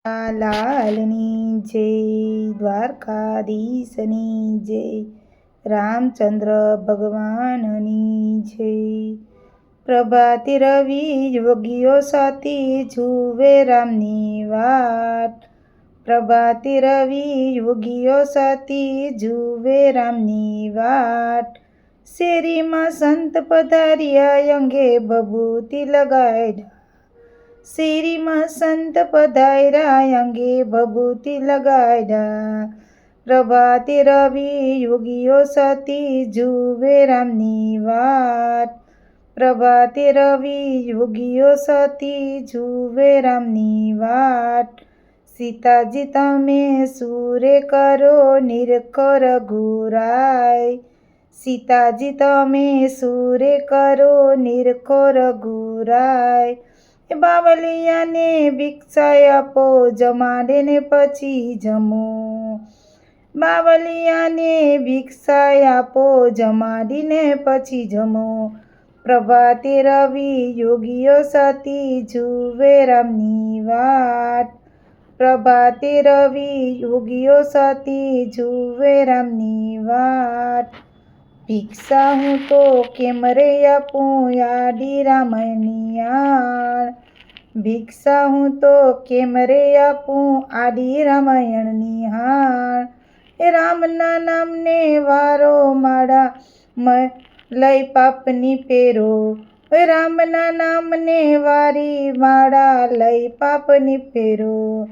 લાલની જય, દ્વારકાધીશની જય, રામચંદ્ર ભગવાનની જય। પ્રભાતે રવિ યોગીઓ સાથી જુએ રામની વાટ। પ્રભાતે રવિ યોગીઓ સાથી જુએ રામની વાટ। શેરીમાં સંત પધાર્યા અંગે ભભૂતિ લગાડ્યા। શેરીમાં સંત પધાર્યા અંગે ભભૂતિ લગાડ્યા। પ્રભાતે રવિ યોગીઓ સાથી જુએ રામની વાટ। પ્રભાતે રવિ યોગીઓ સાથી જુએ રામની વાટ। સીતાજી તમે સુરે કરો નિરખો રઘુરાય। સીતાજી તમે સુરે કરો નિરખો રઘુરાય। બાવલિયાને ભિક્ષા આપો જમાડે પછી જમો। બાવલિયાને ભિક્ષા આપો જમાડીને પછી જમો। પ્રભાતે રવિ યોગીઓ સાથી જુએ રામની વાટ। પ્રભાતે રવિ યોગીઓ સાથી જુએ રામની વાટ। ભિક્ષા હું તો કેમ રે આપું આડી રામની આણ। ભિક્ષા હું તો કેમ રે આપું આડી રામાયણની હાણ। રામના નામને વારો માળા લઈ પાપની પેરો। રામના નામને વારી માળા લઈ પાપની પેરો।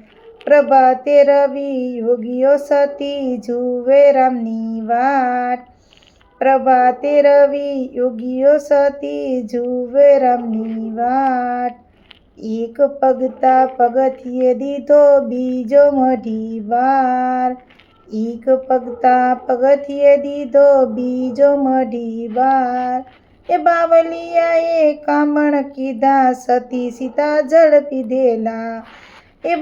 પ્રભાતે રવિ યોગીઓ સાથી જુએ રામની વાટ। પ્રભાતે રવિ યોગીઓ સાથી જુએ રામની વાટ। એક પગતા પગથિયે દીધો બીજો મઢી બાર। એક પગતા પગથિયે દીધો બીજો મઢી બાર। બાવલિયાએ કામણ કીધા સતી સીતા ઝડપી ધેલા।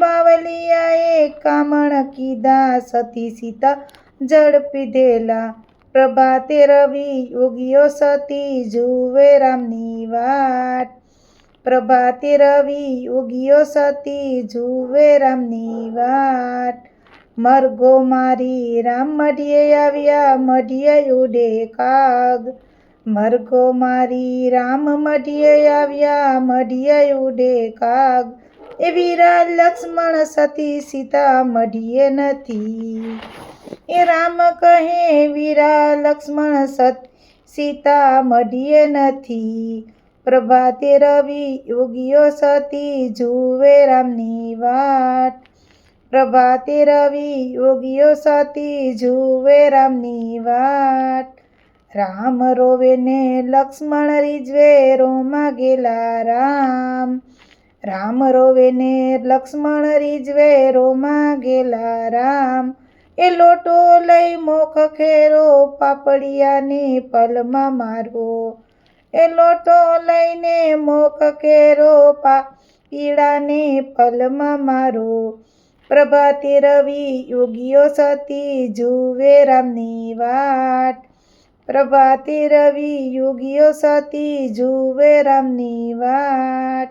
બાવલિયાએ કામણ કીધા સતી સીતા ઝડપી ધેલા। પ્રભાતે રવિ યોગીઓ સાથી જુએ રામની વાટ। પ્રભાતે રવિ યોગીઓ સાથી જુએ રામની વાટ। મરઘો મારી રામ મઢીએ આવ્યા મઢીએ ઉડે કાગ। મરઘો મારી રામ મઢીએ આવ્યા મઢીએ ઉડે કાગ। વીરા લક્ષ્મણ સતી સીતા મઢીએ નથી। રામ કહે વીરા લક્ષ્મણ સતી સીતા મઢીએ નથી। પ્રભાતે રવિ યોગીઓ સાથી જુએ રામની વાટ। પ્રભાતે રવિ યોગીઓ સાથી જુએ રામની વાટ। રામ રોવે ને લક્ષ્મણ રીઝવે રોમા ગેલા રામ। રામ રોવે ને લક્ષ્મણ રીઝવે રોમા ગેલા રામ। લોટો લઈ મોખ ખેરો પાપડિયાને પલમાં મારો। લોટો લઈને મોખ ખેરો પાપીડાને પલમાં મારો। પ્રભાતે રવિ યોગીઓ સાથી જુએ રામની વાટ। પ્રભાતે રવિ યોગીઓ સાથી જુએ રામની વાટ।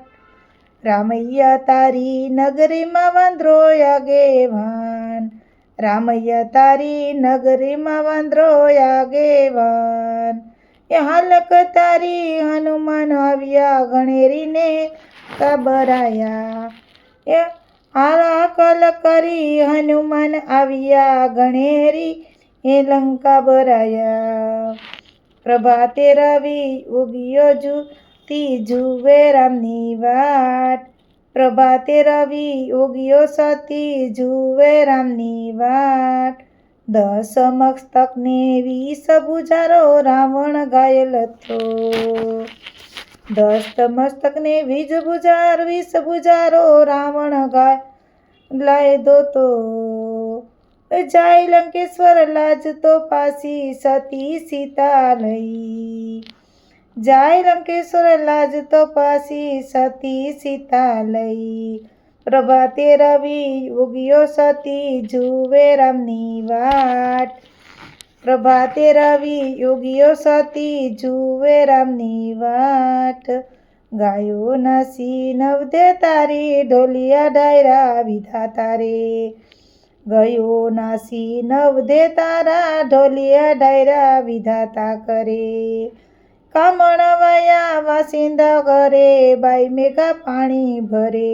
રામૈયા તારી નગરીમાં વાંદરો આગેવાન। રામૈયા તારી નગરીમાં વાંદરો આગેવાન। હાલક તારી હનુમાન આવ્યા ગણેરીને કાબરાયા। હાલાકલ કરી હનુમાન આવ્યા ગણેરી લંકા બરાયા। પ્રભાતે રવિ યોગીઓ સાથી જુએ રામની વાટ। પ્રભાતે રવિ યોગીઓ સાથી જુએ રામની વાટ। 10 મસ્તકને 20 ભુજારો રાવણ ઘાયલ થયો। 10 મસ્તકને 20 ભુજારો રાવણ ઘાયલ તો। જાય લંકેશ્વર લાજતો પાસી સતી સીતા લઈ। જાય લંકેશ્વર લાજતો પાસી સતી સીતા લઈ। પ્રભાતે રવિ યોગીઓ સાથી જુએ રામની વાટ। પ્રભાતે રવિ યોગીઓ સાથી જુએ રામની વાટ। ગાયો નાસી નવધે તારી ઢોલિયા ડાયરા વિધાતા રે ગયો નાસી નવધે તારા ઢોલિયા ડાયરા વિધાતા કરે કામણ વાયા વાસિંદા ઘરે બાઈ મેઘા પાણી ભરે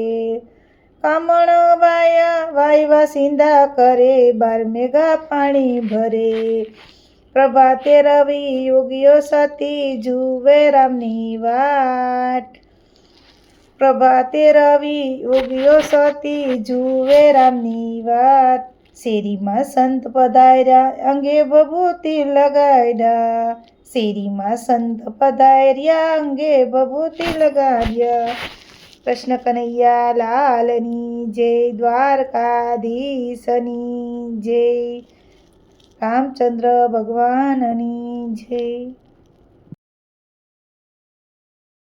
કામણ વાય વાસિંદા કરે બાર મેઘા પાણી ભરે પ્રભાતે રવિ યોગીઓ સતી જુએ રામની વાટ પ્રભાતે રવિ યોગીઓ સતી જુએ રામની વાટ શેરીમાં સંત પધાર્યા અંગે ભભૂતિ લગાડ્યા શેરીમાં સંત પધાર્યા અંગે ભભૂતિ લગાડ્યા કૃષ્ણ કનૈયા લાલની જય દ્વારકાધીશની જય રામચંદ્ર ભગવાનની જય